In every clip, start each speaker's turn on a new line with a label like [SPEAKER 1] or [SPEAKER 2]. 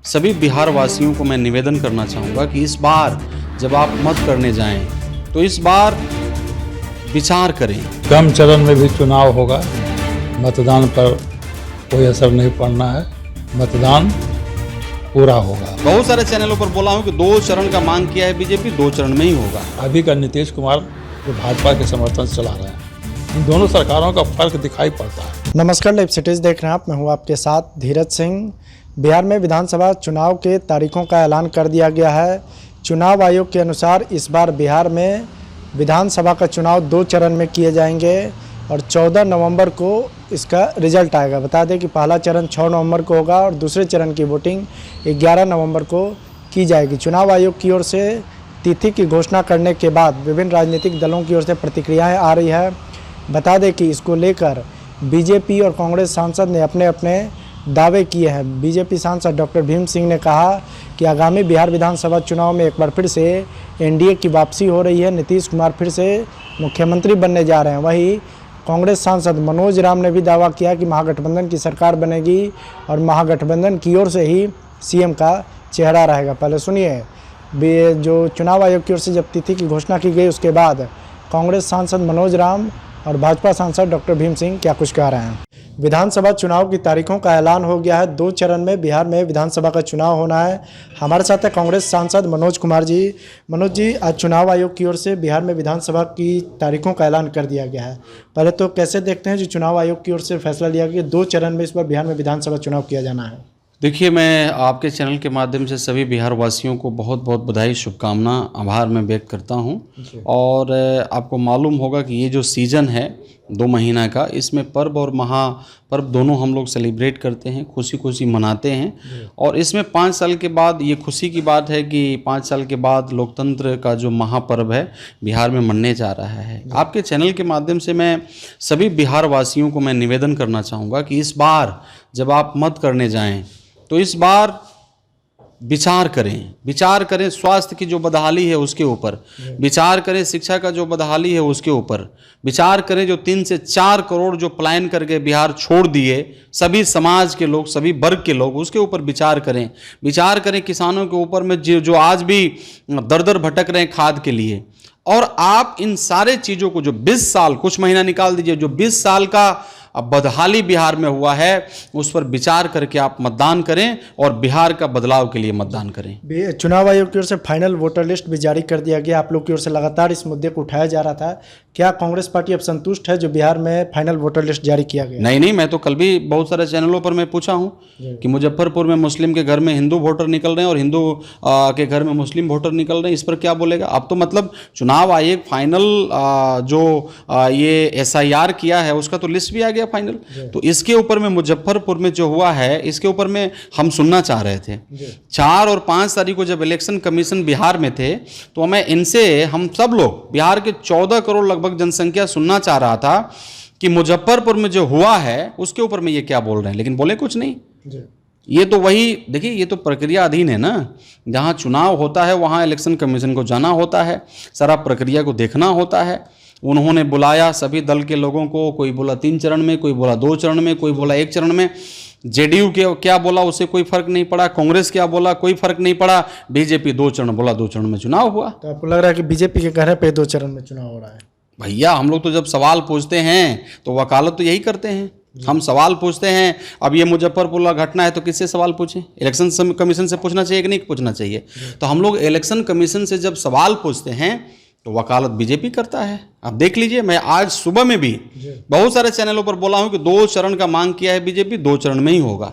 [SPEAKER 1] सभी बिहार वासियों को मैं निवेदन करना चाहूँगा कि इस बार जब आप मत करने जाएं तो इस बार विचार करें।
[SPEAKER 2] कम चरण में भी चुनाव होगा, मतदान पर कोई असर नहीं पड़ना है, मतदान पूरा होगा।
[SPEAKER 1] बहुत सारे चैनलों पर बोला हूँ कि 2 चरण का मांग किया है बीजेपी, 2 चरण में ही होगा।
[SPEAKER 2] अभी का नीतीश कुमार जो भाजपा के समर्थन से चला रहे हैं, इन दोनों सरकारों का फर्क दिखाई पड़ता है।
[SPEAKER 3] नमस्कार, लाइव सिटीज देख रहे हैं आप, मैं हूं आपके साथ धीरज सिंह। बिहार में विधानसभा चुनाव के तारीखों का ऐलान कर दिया गया है। चुनाव आयोग के अनुसार इस बार बिहार में विधानसभा का चुनाव 2 चरण में किए जाएंगे और 14 नवंबर को इसका रिजल्ट आएगा। बता दें कि पहला चरण 6 नवंबर को होगा और दूसरे चरण की वोटिंग 11 नवंबर को की जाएगी। चुनाव आयोग की ओर से तिथि की घोषणा करने के बाद विभिन्न राजनीतिक दलों की ओर से प्रतिक्रियाएं आ रही है। बता दें कि इसको लेकर बीजेपी और कांग्रेस सांसद ने अपने अपने दावे किए हैं। बीजेपी सांसद डॉक्टर भीम सिंह ने कहा कि आगामी बिहार विधानसभा चुनाव में एक बार फिर से एनडीए की वापसी हो रही है, नीतीश कुमार फिर से मुख्यमंत्री बनने जा रहे हैं। वहीं कांग्रेस सांसद मनोज राम ने भी दावा किया कि महागठबंधन की सरकार बनेगी और महागठबंधन की ओर से ही सीएम का चेहरा रहेगा। पहले सुनिए, जो चुनाव आयोग की ओर से जब तिथि की घोषणा की गई उसके बाद कांग्रेस सांसद मनोज राम और भाजपा सांसद डॉक्टर भीम सिंह क्या कुछ कह रहे हैं। विधानसभा चुनाव की तारीखों का ऐलान हो गया है। 2 चरण में बिहार में विधानसभा का चुनाव होना है। हमारे साथ है कांग्रेस सांसद मनोज कुमार जी। मनोज जी, आज चुनाव आयोग की ओर से बिहार में विधानसभा की तारीखों का ऐलान कर दिया गया है। पहले तो कैसे देखते हैं जो चुनाव आयोग की ओर से फैसला लिया गया 2 चरण में इस बार बिहार में विधानसभा चुनाव किया जाना है?
[SPEAKER 1] देखिए, मैं आपके चैनल के माध्यम से सभी बिहार वासियों को बहुत बहुत बधाई, शुभकामना, आभार मैं व्यक्त करता हूं। और आपको मालूम होगा कि ये जो सीज़न है 2 महीना का, इसमें पर्व और महापर्व दोनों हम लोग सेलिब्रेट करते हैं, खुशी खुशी मनाते हैं। और इसमें 5 साल के बाद ये खुशी की बात है कि 5 साल के बाद लोकतंत्र का जो महापर्व है बिहार में मनने जा रहा है। आपके चैनल के माध्यम से मैं सभी बिहार वासियों को मैं निवेदन करना चाहूँगा कि इस बार जब आप मत करने जाएँ तो इस बार विचार करें स्वास्थ्य की जो बदहाली है उसके ऊपर विचार करें, शिक्षा का जो बदहाली है उसके ऊपर विचार करें, जो 3 से 4 करोड़ जो पलायन करके बिहार छोड़ दिए सभी समाज के लोग, सभी वर्ग के लोग, उसके ऊपर विचार करें किसानों के ऊपर में जो आज भी दर दर भटक रहे हैं खाद के लिए। और आप इन सारे चीज़ों को जो 20 साल, कुछ महीना निकाल दीजिए, जो 20 साल का अब बदहाली बिहार में हुआ है उस पर विचार करके आप मतदान करें और बिहार का बदलाव के लिए मतदान करें।
[SPEAKER 3] चुनाव आयोग की ओर से फाइनल वोटर लिस्ट भी जारी कर दिया गया। आप लोग की ओर से लगातार इस मुद्दे को उठाया जा रहा था। क्या कांग्रेस पार्टी अब संतुष्ट है जो बिहार में फाइनल वोटर लिस्ट जारी किया गया?
[SPEAKER 1] नहीं, मैं तो कल भी बहुत सारे चैनलों पर मैं पूछा हूं कि मुजफ्फरपुर में मुस्लिम के घर में हिंदू वोटर निकल रहे हैं और हिंदू के घर में मुस्लिम वोटर निकल रहे हैं। इस पर क्या बोलेगा? अब तो मतलब चुनाव आयोग फाइनल ये SIR किया है उसका तो लिस्ट भी आ गया फाइनल। तो इसके ऊपर में मुजफ्फरपुर में जो हुआ है इसके ऊपर में हम सुनना चाह रहे थे। 4 और 5 तारीख को जब इलेक्शन कमीशन बिहार में थे तो हम सब लोग बिहार के 14 करोड़ लगभग जनसंख्या सुनना चाह रहा था कि मुजफ्फरपुर में जो हुआ है उसके ऊपर में ये क्या बोल रहे हैं, लेकिन बोले कुछ नहीं। ये तो वही, देखिए, ये तो प्रक्रिया अधीन है ना। जहां चुनाव होता है वहां इलेक्शन कमीशन को जाना होता है, सारा प्रक्रिया को देखना होता है। उन्होंने बुलाया सभी दल के लोगों को, कोई बोला 3 चरण में, कोई बोला 2 चरण में, कोई बोला 1 चरण में। जेडीयू के क्या बोला उससे कोई फर्क नहीं पड़ा, कांग्रेस क्या बोला कोई फर्क नहीं पड़ा, बीजेपी 2 चरण बोला, 2 चरण में चुनाव हुआ।
[SPEAKER 3] तो आपको लग रहा है कि बीजेपी के कहने पे 2 चरण में चुनाव हो रहा है?
[SPEAKER 1] भैया, हम लोग तो जब सवाल पूछते हैं तो वकालत तो यही करते हैं, हम सवाल पूछते हैं। अब ये मुजफ्फरपुर का घटना है तो किससे सवाल पूछें? इलेक्शन कमीशन से पूछना चाहिए कि नहीं पूछना चाहिए? तो हम लोग इलेक्शन कमीशन से जब सवाल पूछते हैं तो वकालत बीजेपी करता है। अब देख लीजिए, मैं आज सुबह में भी बहुत सारे चैनलों पर बोला हूं कि 2 चरण का मांग किया है बीजेपी, 2 चरण में ही होगा।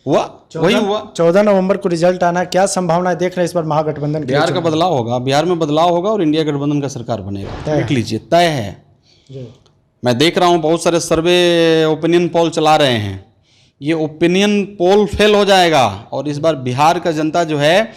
[SPEAKER 1] वही हुआ। 14
[SPEAKER 3] नवंबर को रिजल्ट आना, क्या संभावना देख रहे हैं इस बार महागठबंधन?
[SPEAKER 1] बिहार का बदलाव होगा, बिहार में बदलाव होगा और इंडिया गठबंधन का सरकार बनेगा। देख लीजिए, तय है। मैं देख रहा हूं बहुत सारे सर्वे ओपिनियन पोल चला रहे हैं, ये ओपिनियन पोल फेल हो जाएगा और इस बार बिहार का जनता जो है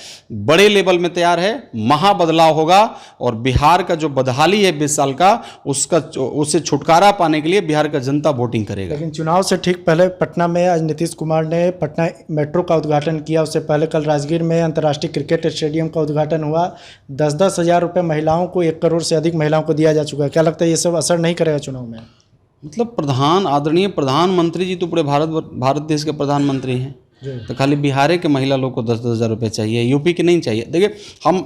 [SPEAKER 1] बड़े लेवल में तैयार है। महा बदलाव होगा और बिहार का जो बदहाली है 20 साल का उससे छुटकारा पाने के लिए बिहार का जनता वोटिंग करेगा।
[SPEAKER 3] लेकिन चुनाव से ठीक पहले पटना में आज नीतीश कुमार ने पटना मेट्रो का उद्घाटन किया। उससे पहले कल राजगीर में अंतर्राष्ट्रीय क्रिकेट स्टेडियम का उद्घाटन हुआ। 10-10 हज़ार रुपये महिलाओं को, 1 करोड़ से अधिक महिलाओं को दिया जा चुका है। क्या लगता है ये सब असर नहीं करेगा चुनाव में?
[SPEAKER 1] मतलब आदरणीय प्रधानमंत्री जी तो पूरे भारत देश के प्रधानमंत्री हैं। तो खाली बिहार के महिला लोग को 10-10 हज़ार रुपये चाहिए, यूपी के नहीं चाहिए। देखिए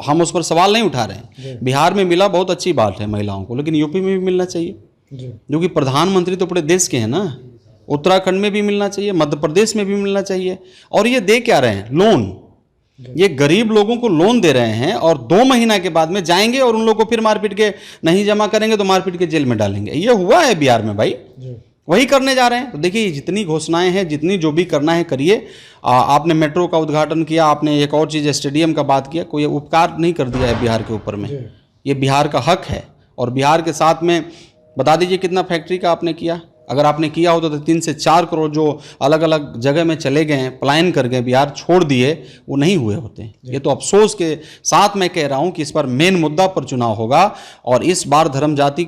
[SPEAKER 1] हम उस पर सवाल नहीं उठा रहे हैं, बिहार में मिला बहुत अच्छी बात है महिलाओं को, लेकिन यूपी में भी मिलना चाहिए, जो कि प्रधानमंत्री तो पूरे देश के हैं ना। उत्तराखंड में भी मिलना चाहिए, मध्य प्रदेश में भी मिलना चाहिए। और ये दे क्या रहे हैं? लोन। ये गरीब लोगों को लोन दे रहे हैं और 2 महीना के बाद में जाएंगे और उन लोगों को फिर मारपीट के नहीं जमा करेंगे तो मारपीट के जेल में डालेंगे। ये हुआ है बिहार में भाई, वही करने जा रहे हैं। तो देखिए जितनी घोषणाएं हैं, जितनी जो भी करना है करिए। आपने मेट्रो का उद्घाटन किया, आपने एक और चीज़ स्टेडियम का बात किया, कोई उपकार नहीं कर दिया है बिहार के ऊपर में। ये बिहार का हक है। और बिहार के साथ में बता दीजिए कितना फैक्ट्री का आपने किया। अगर आपने किया होता तो 3 से 4 करोड़ जो अलग अलग जगह में चले गए हैं, पलायन कर गए, बिहार छोड़ दिए, वो नहीं हुए होते। ये तो अफसोस के साथ मैं कह रहा हूँ कि इस पर मेन मुद्दा पर चुनाव होगा और इस बार धर्म जाति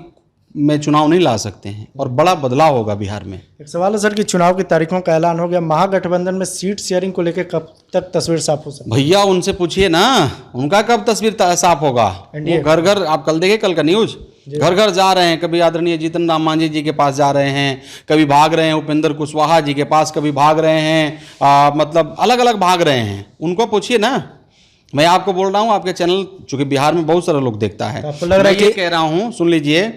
[SPEAKER 1] में चुनाव नहीं ला सकते हैं और बड़ा बदलाव होगा बिहार में।
[SPEAKER 3] एक सवाल है सर कि चुनाव की तारीखों का ऐलान हो गया, महागठबंधन में सीट शेयरिंग को लेकर कब तक तस्वीर साफ हो सकती है?
[SPEAKER 1] भैया उनसे पूछिए ना, उनका कब तस्वीर साफ होगा। वो घर घर, आप कल देखे कल का न्यूज, घर घर जा रहे हैं। कभी आदरणीय जीतन राम मांझी जी के पास जा रहे हैं, कभी भाग रहे हैं उपेंद्र कुशवाहा जी के पास, कभी भाग रहे हैं मतलब अलग अलग भाग रहे हैं। उनको पूछिए ना। मैं आपको बोल रहा हूँ, आपके चैनल चूंकि बिहार में बहुत सारे लोग देखता है,
[SPEAKER 3] आपको लग रहा है कि
[SPEAKER 1] कह रहा हूँ सुन लीजिए,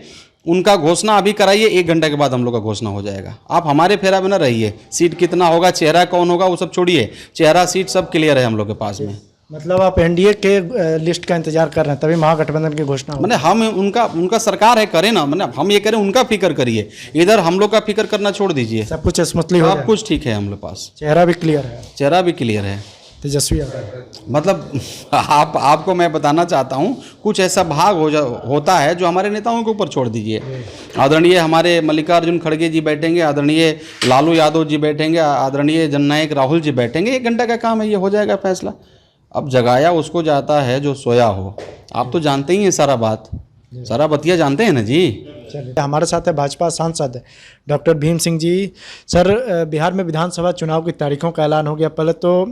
[SPEAKER 1] उनका घोषणा अभी कराइए, 1 घंटे के बाद हम लोग का घोषणा हो जाएगा। आप हमारे फेरा में ना रहिए। सीट कितना होगा, चेहरा कौन होगा, वो सब छोड़िए, चेहरा सीट सब क्लियर है हम लोग के पास में।
[SPEAKER 3] मतलब आप एनडीए के लिस्ट का इंतजार कर रहे हैं, तभी महागठबंधन की घोषणा हो।
[SPEAKER 1] मैंने हम उनका सरकार है, करे ना। मैंने हम ये करें, उनका फिक्र करिए, इधर हम लोग का फिक्र करना छोड़ दीजिए।
[SPEAKER 3] सब कुछ स्मूथली हो,
[SPEAKER 1] सब कुछ ठीक है हम लोग पास,
[SPEAKER 3] चेहरा भी क्लियर है,
[SPEAKER 1] चेहरा भी क्लियर है,
[SPEAKER 3] तेजस्वी यादव।
[SPEAKER 1] मतलब आपको मैं बताना चाहता हूँ, कुछ ऐसा भाग होता है जो हमारे नेताओं के ऊपर छोड़ दीजिए। आदरणीय हमारे मल्लिकार्जुन खड़गे जी बैठेंगे, आदरणीय लालू यादव जी बैठेंगे, आदरणीय जननायक राहुल जी बैठेंगे, 1 घंटा का काम है, ये हो जाएगा फैसला। अब जगाया उसको जाता है जो सोया हो। आप तो जानते ही हैं सारा बात, सारा बतिया जानते हैं ना जी।
[SPEAKER 3] चलिए, हमारे साथ है भाजपा सांसद डॉक्टर भीम सिंह जी। सर, बिहार में विधानसभा चुनाव की तारीखों का ऐलान हो गया। पहले तो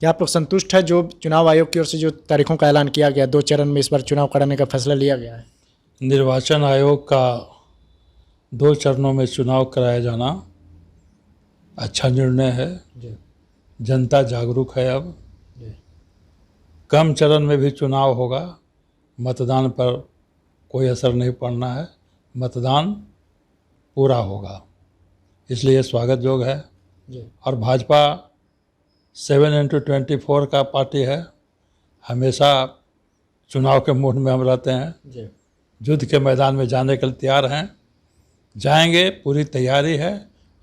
[SPEAKER 3] क्या आप लोग संतुष्ट है जो चुनाव आयोग की ओर से जो तारीखों का ऐलान किया गया, 2 चरण में इस बार चुनाव कराने का फैसला लिया गया है?
[SPEAKER 2] निर्वाचन आयोग का 2 चरणों में चुनाव कराया जाना अच्छा निर्णय है। जनता जागरूक है। अब कम चरण में भी चुनाव होगा, मतदान पर कोई असर नहीं पड़ना है, मतदान पूरा होगा, इसलिए स्वागत योग्य है। और भाजपा 7x24 का पार्टी है, हमेशा चुनाव के मूड में हम रहते हैं, युद्ध के मैदान में जाने के लिए तैयार हैं, जाएंगे, पूरी तैयारी है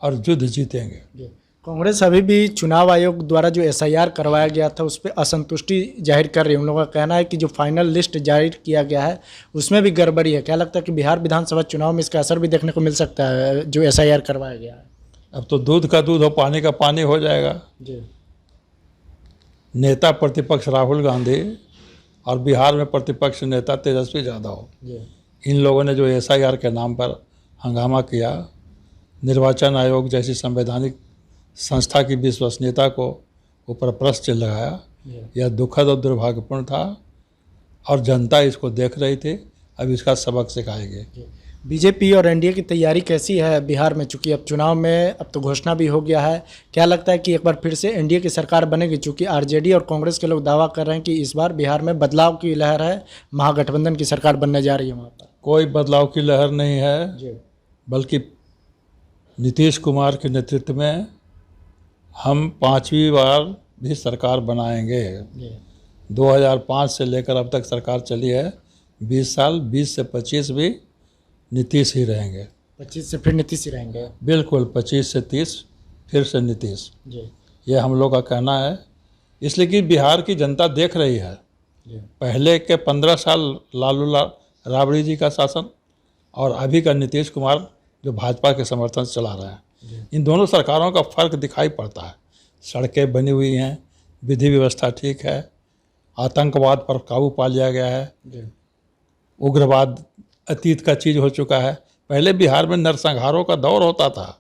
[SPEAKER 2] और युद्ध जीतेंगे।
[SPEAKER 3] कांग्रेस अभी भी चुनाव आयोग द्वारा जो एसआईआर करवाया गया था उस पर असंतुष्टि जाहिर कर रही है। उन लोगों का कहना है कि जो फाइनल लिस्ट जारी किया गया है उसमें भी गड़बड़ी है। क्या लगता है कि बिहार विधानसभा चुनाव में इसका असर भी देखने को मिल सकता है जो एसआईआर करवाया गया है?
[SPEAKER 2] अब तो दूध का दूध और पानी का पानी हो जाएगा।
[SPEAKER 3] जी।
[SPEAKER 2] नेता प्रतिपक्ष राहुल गांधी और बिहार में प्रतिपक्ष नेता तेजस्वी यादव, इन लोगों ने जो एसआईआर के नाम पर हंगामा किया, निर्वाचन आयोग जैसी संवैधानिक संस्था की विश्वसनीयता को ऊपर प्रश्न लगाया, यह दुखद और दुर्भाग्यपूर्ण था और जनता इसको देख रही थी। अब इसका सबक सिखाएंगे।
[SPEAKER 3] बीजेपी और एनडीए की तैयारी कैसी है बिहार में? चूंकि अब चुनाव में अब तो घोषणा भी हो गया है, क्या लगता है कि एक बार फिर से एनडीए की सरकार बनेगी? चूंकि आरजेडी और कांग्रेस के लोग दावा कर रहे हैं कि इस बार बिहार में बदलाव की लहर है, महागठबंधन की सरकार बनने जा रही है वहाँ पर।
[SPEAKER 2] कोई बदलाव की लहर नहीं है, बल्कि नीतीश कुमार के नेतृत्व में हम 5वीं बार भी सरकार बनाएंगे। 2005 से लेकर अब तक सरकार चली है 20 साल, 20 से 25 भी नीतीश ही रहेंगे।
[SPEAKER 3] 25 से फिर नीतीश ही रहेंगे?
[SPEAKER 2] बिल्कुल, 25 से 30 फिर से नीतीश, ये हम लोग का कहना है। इसलिए कि बिहार की जनता देख रही है, पहले के 15 साल लालू राबड़ी जी का शासन और अभी का नीतीश कुमार जो भाजपा के समर्थन से चला रहे हैं, इन दोनों सरकारों का फर्क दिखाई पड़ता है। सड़कें बनी हुई हैं, विधि व्यवस्था ठीक है, आतंकवाद पर काबू पा लिया गया है, उग्रवाद अतीत का चीज़ हो चुका है। पहले बिहार में नरसंहारों का दौर होता था,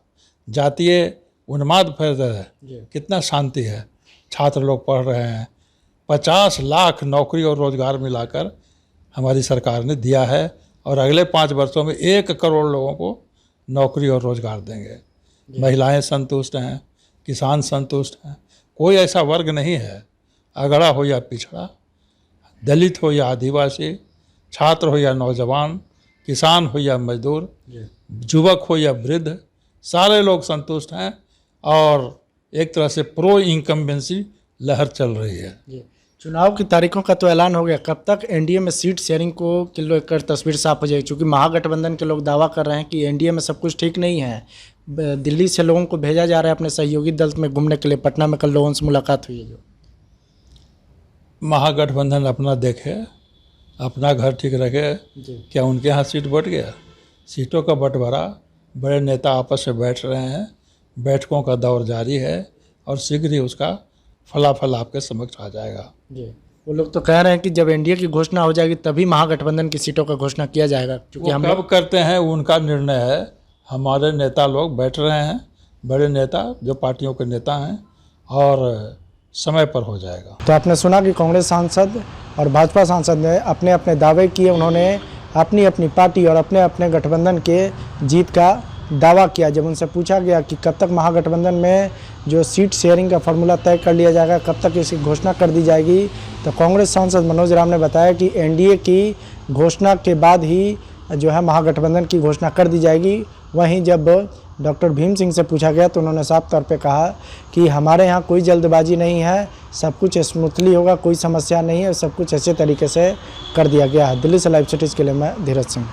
[SPEAKER 2] जातीय उन्माद फैल रहा है, कितना शांति है, छात्र लोग पढ़ रहे हैं। 50 लाख नौकरी और रोज़गार मिलाकर हमारी सरकार ने दिया है और अगले 5 वर्षों में 1 करोड़ लोगों को नौकरी और रोज़गार देंगे। महिलाएं संतुष्ट हैं, किसान संतुष्ट हैं, कोई ऐसा वर्ग नहीं है, अगड़ा हो या पिछड़ा, दलित हो या आदिवासी, छात्र हो या नौजवान, किसान हो या मजदूर, युवक हो या वृद्ध, सारे लोग संतुष्ट हैं और एक तरह से प्रो इनकम्बेंसी लहर चल रही है।
[SPEAKER 3] चुनाव की तारीखों का तो ऐलान हो गया, कब तक एनडीए में सीट शेयरिंग को लेकर तस्वीर साफ हो जाएगी? क्योंकि महागठबंधन के लोग दावा कर रहे हैं कि एनडीए में सब कुछ ठीक नहीं है, दिल्ली से लोगों को भेजा जा रहा है अपने सहयोगी दल में घूमने के लिए। पटना में कल लोगों से मुलाकात हुई है। जो
[SPEAKER 2] महागठबंधन अपना देखे, अपना घर ठीक रखे। क्या उनके यहाँ सीट बढ़ गया? सीटों का बंटवारा, बड़े नेता आपस में बैठ रहे हैं, बैठकों का दौर जारी है और शीघ्र ही उसका फलाफल आपके समक्ष आ जाएगा।
[SPEAKER 3] जी, वो लोग तो कह रहे हैं कि जब एनडीए की घोषणा हो जाएगी तभी महागठबंधन की सीटों का घोषणा किया जाएगा। क्योंकि हम
[SPEAKER 2] कब करते हैं उनका निर्णय है। हमारे नेता लोग बैठ रहे हैं, बड़े नेता जो पार्टियों के नेता हैं, और समय पर हो जाएगा।
[SPEAKER 3] तो आपने सुना कि कांग्रेस सांसद और भाजपा सांसद ने अपने अपने दावे किए, उन्होंने अपनी अपनी पार्टी और अपने अपने गठबंधन के जीत का दावा किया। जब उनसे पूछा गया कि कब तक महागठबंधन में जो सीट शेयरिंग का फार्मूला तय कर लिया जाएगा, कब तक इसकी घोषणा कर दी जाएगी, तो कांग्रेस सांसद मनोज राम ने बताया कि एनडीए की घोषणा के बाद ही जो है महागठबंधन की घोषणा कर दी जाएगी। वहीं जब डॉक्टर भीम सिंह से पूछा गया तो उन्होंने साफ तौर पे कहा कि हमारे यहाँ कोई जल्दबाजी नहीं है, सब कुछ स्मूथली होगा, कोई समस्या नहीं है, सब कुछ अच्छे तरीके से कर दिया गया है। दिल्ली से लाइव सिटीज़ के लिए मैं धीरज सिंह।